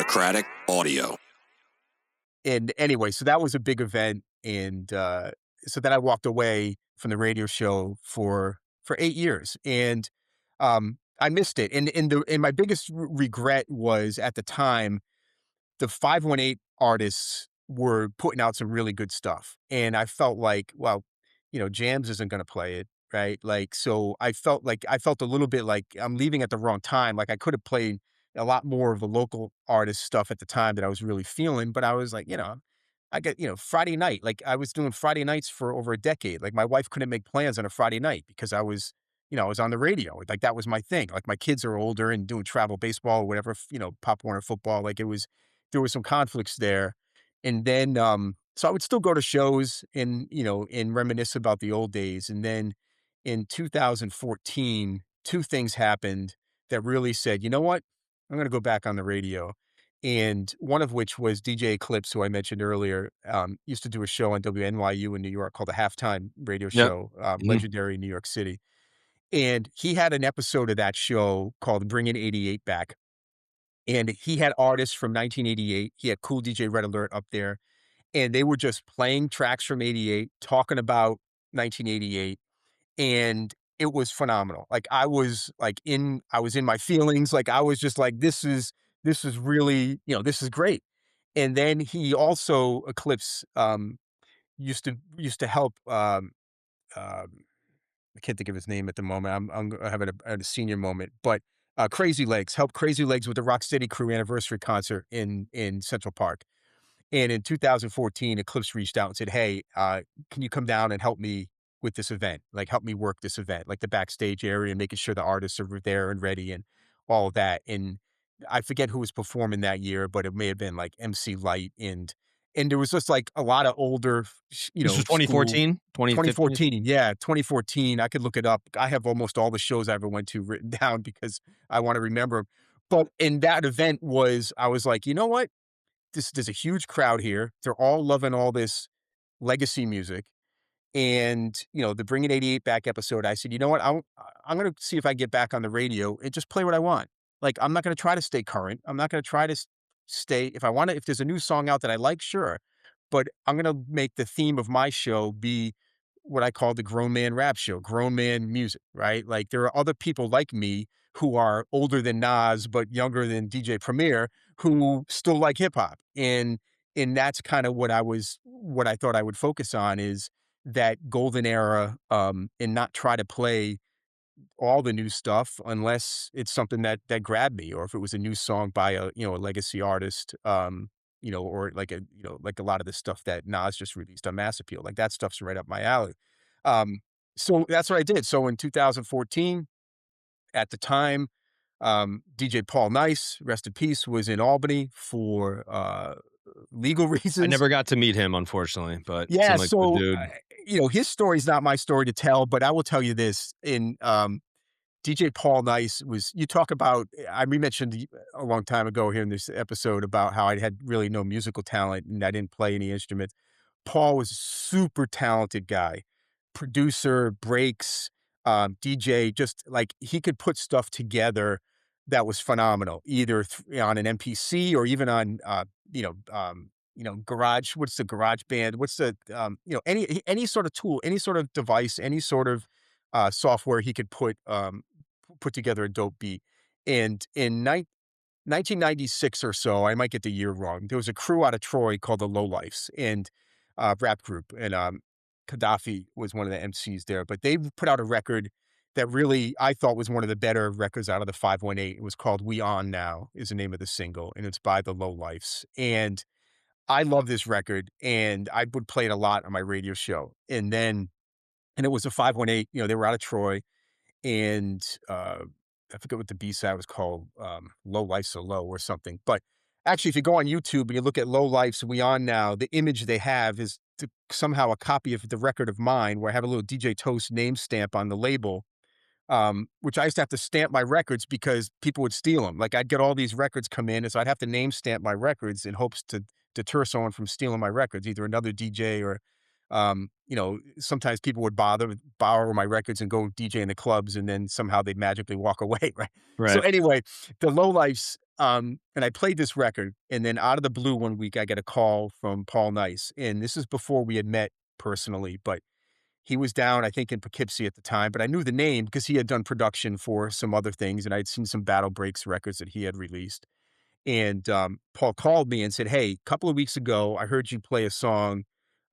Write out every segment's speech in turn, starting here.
Audicratic audio. And anyway, so that was a big event, and so then I walked away from the radio show for 8 years, and I missed it. And my biggest regret was at the time the 518 artists were putting out some really good stuff, and I felt like, well, Jams isn't going to play it, right? Like, so I felt a little bit like I'm leaving at the wrong time. Like, I could have played a lot more of the local artist stuff at the time that I was really feeling, but I was like, I get, Friday night. Like, I was doing Friday nights for over a decade. Like, my wife couldn't make plans on a Friday night because I was on the radio. Like, that was my thing. Like, my kids are older and doing travel baseball or whatever, Pop Warner football. Like, there was some conflicts there. And then, so I would still go to shows and reminisce about the old days. And then in 2014, two things happened that really said, you know what? I'm going to go back on the radio. And one of which was DJ Eclipse, who I mentioned earlier, used to do a show on WNYU in New York called the Halftime Radio Yep. Show, Mhm. legendary in New York City. And he had an episode of that show called Bringing 88 Back. And he had artists from 1988. He had Cool DJ Red Alert up there, and they were just playing tracks from '88, talking about 1988, and it was phenomenal. Like, I was in my feelings. Like, I was just like, this is really, this is great. And then he also, Eclipse, used to help, um I can't think of his name at the moment. I'm having a senior moment, but Crazy Legs helped Crazy Legs with the Rocksteady Crew anniversary concert in Central Park. And in 2014, Eclipse reached out and said, "Hey, can you come down and help me with this event? Like, help me work this event, like the backstage area, and making sure the artists are there and ready and all of that." And I forget who was performing that year, but it may have been like MC Light, and there was just like a lot of older, This was school. 2014, 2015? 2014, yeah, 2014. I could look it up. I have almost all the shows I ever went to written down because I want to remember 'em. But in that event I was like, you know what? There's a huge crowd here. They're all loving all this legacy music. And, the Bringing 88 Back episode, I said, you know what? I'm going to see if I get back on the radio and just play what I want. Like, I'm not going to try to stay current. I'm not going to try to stay. If there's a new song out that I like, sure. But I'm going to make the theme of my show be what I call the grown man rap show, grown man music, right? Like, there are other people like me who are older than Nas, but younger than DJ Premier, who still like hip hop. And that's kind of what I thought I would focus on is that golden era, and not try to play all the new stuff unless it's something that grabbed me, or if it was a new song by a legacy artist, or like a lot of the stuff that Nas just released on Mass Appeal. Like, that stuff's right up my alley. Um, so that's what I did. So in 2014, at the time, DJ Paul Nice, rest in peace, was in Albany for legal I reasons. never got to meet him, unfortunately, but Yeah, seemed like a good so, dude. his story's not my story to tell, but I will tell you this. DJ Paul Nice was you talk about we mentioned a long time ago here in this episode about how I had really no musical talent and I didn't play any instruments. Paul was a super talented guy, producer, breaks, DJ, just like he could put stuff together that was phenomenal, either on an MPC or even on, garage. What's the garage band? What's the, any sort of tool, any sort of device, any sort of software he could put together a dope beat. And in 1996 or so, I might get the year wrong. There was a crew out of Troy called the Lowlifes and rap group, and Gaddafi was one of the MCs there. But they put out a record that really I thought was one of the better records out of the 518. It was called "We On Now" is the name of the single, and it's by the Lowlifes. And I love this record, and I would play it a lot on my radio show. And it was a 518. They were out of Troy, and I forget what the B-side was called, "Low Life So Low" or something. But actually, if you go on YouTube and you look at Low Life's "We On Now," the image they have is somehow a copy of the record of mine, where I have a little DJ Toast name stamp on the label, which I used to have to stamp my records because people would steal them. Like, I'd get all these records come in, and so I'd have to name stamp my records in hopes to deter someone from stealing my records, either another DJ or, sometimes people would borrow my records and go DJ in the clubs, and then somehow they'd magically walk away, right? So Right. anyway, the Lowlifes, and I played this record, and then out of the blue one week, I get a call from Paul Nice, and this is before we had met personally, but he was down, I think, in Poughkeepsie at the time, but I knew the name because he had done production for some other things, and I'd seen some Battle Breaks records that he had released. And Paul called me and said, "Hey, a couple of weeks ago, I heard you play a song,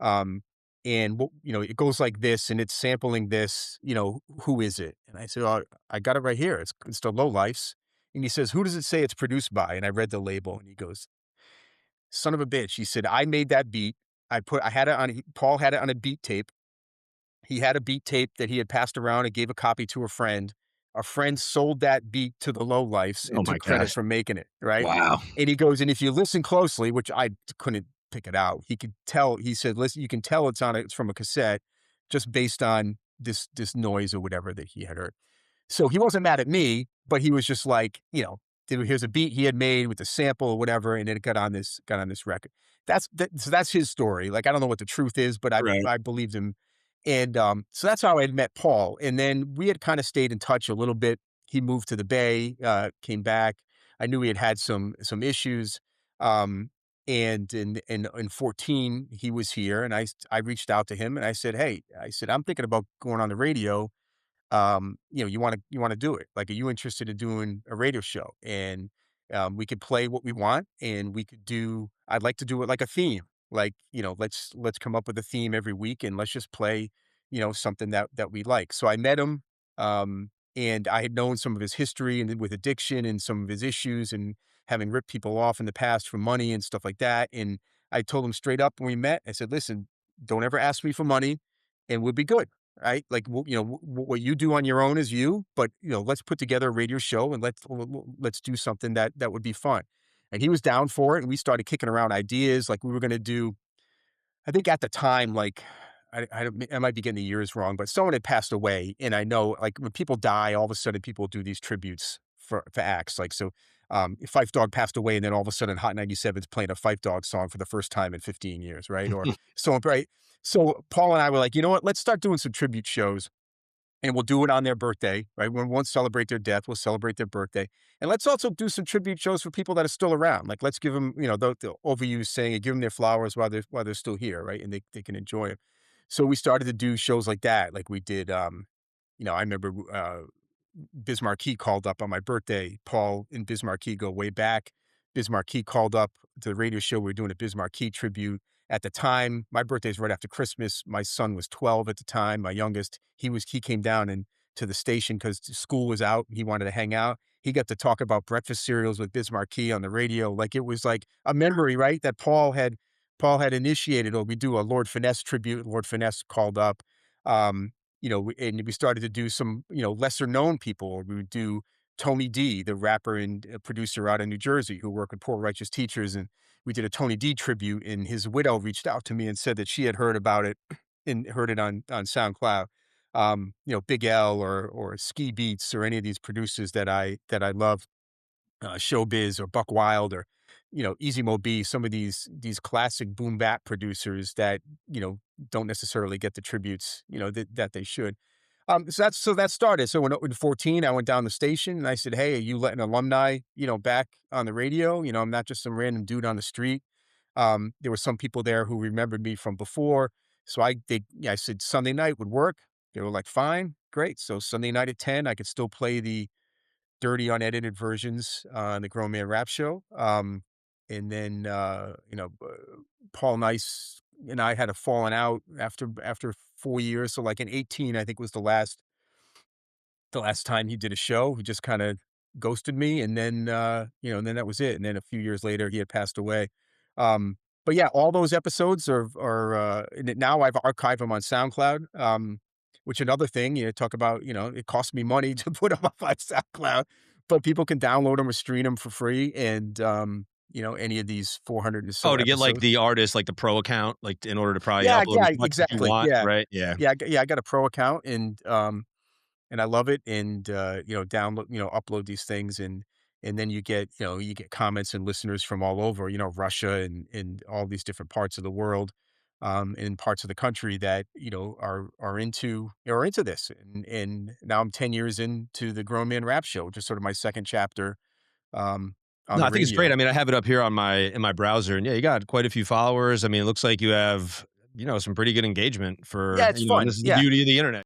um, and it goes like this, and it's sampling this. Who is it?" And I said, "Oh, I got it right here. It's the Low Lifes." And he says, "Who does it say it's produced by?" And I read the label, and he goes, "Son of a bitch." He said, "I made that beat. I had it on. Paul had it on a beat tape. He had a beat tape that he had passed around and gave a copy to a friend. A friend sold that beat to the Lowlifes Oh and my took credit gosh. for making it, right?" Wow. And he goes, "And if you listen closely," which I couldn't pick it out, he could tell, he said, "Listen, you can tell it's from a cassette just based on this noise or whatever that he had heard." So he wasn't mad at me, but he was just like, here's a beat he had made with the sample or whatever, and it got on this record. So that's his story. Like, I don't know what the truth is, but I Right. I believed him. And so that's how I had met Paul. And then we had kind of stayed in touch a little bit. He moved to the Bay, came back. I knew he had had some issues. Um, and in 14, he was here, and I reached out to him and I said, "Hey," I said, "I'm thinking about going on the radio. You want to do it? Like, are you interested in doing a radio show? And we could play what we want, and we could do. I'd like to do it like a theme. Like, let's come up with a theme every week, and let's just play, something that we like." So I met him, and I had known some of his history and with addiction and some of his issues and having ripped people off in the past for money and stuff like that. And I told him straight up when we met, I said, "Listen, don't ever ask me for money, and we'll be good." Right? Like, what you do on your own is you, but, let's put together a radio show and let's do something that would be fun. And he was down for it. And we started kicking around ideas. Like, we were going to do, I think at the time, like, I might be getting the years wrong, but someone had passed away. And I know, like, when people die, all of a sudden people do these tributes for acts. Like, so, Fife Dog passed away, and then all of a sudden Hot 97 is playing a Fife Dog song for the first time in 15 years, right? Or so, right? So Paul and I were like, you know what? Let's start doing some tribute shows, and we'll do it on their birthday, right? We won't celebrate their death. We'll celebrate their birthday. And let's also do some tribute shows for people that are still around. Like, let's give them, the overused saying, give them their flowers while they're still here, right? And they can enjoy it. So we started to do shows like that. Like, we did, I remember Biz Markie called up on my birthday. Paul and Biz Markie go way back. Biz Markie called up to the radio show. We were doing a Biz Markie tribute. At the time, my birthday's right after Christmas. My son was 12 at the time, my youngest. He came down and to the station because school was out. He wanted to hang out. He got to talk about breakfast cereals with Biz Markie on the radio. Like, it was like a memory, right? That Paul had initiated. Or we do a Lord Finesse tribute. Lord Finesse called up. Um, and we started to do some, lesser known people. We would do Tony D, the rapper and producer out of New Jersey who worked with Poor Righteous Teachers. And we did a Tony D tribute, and his widow reached out to me and said that she had heard about it and heard it on SoundCloud. Big L or Ski Beats or any of these producers that I love, Showbiz or Buck Wild or, Easy Mo B, some of these classic boom bap producers that, don't necessarily get the tributes, that they should. So that started. So when 14, I went down the station and I said, "Hey, are you letting alumni, back on the radio? I'm not just some random dude on the street." There were some people there who remembered me from before. So I said Sunday night would work. They were like, "Fine, great." So Sunday night at 10, I could still play the dirty unedited versions on the Grown Man Rap Show. And then, Paul Nice and I had a falling out after 4 years. So, like, in 18, I think was the last time he did a show. He just kind of ghosted me, and then and then that was it. And then a few years later, he had passed away. Um, but yeah, all those episodes and now I've archived them on SoundCloud. Which another thing, talk about, it costs me money to put them up on SoundCloud, but people can download them or stream them for free. And any of these 400 or so Oh, to get, like, episodes. the artist, like, the pro account, like, in order to probably Yeah, upload yeah, as much as you exactly. want, Yeah, right? Yeah. yeah, I got a pro account, and I love it. And download, upload these things, and then you get comments and listeners from all over, Russia and all these different parts of the world, and parts of the country that are into this. And now I'm 10 years into the Grown Man Rap Show, which is sort of my second chapter. on No, the I think it's great. radio. I mean, I have it up here on my in my browser, and yeah, you got quite a few followers. I mean, it looks like you have, some pretty good engagement Yeah, for, it's and fun. this is the Yeah. beauty of the internet.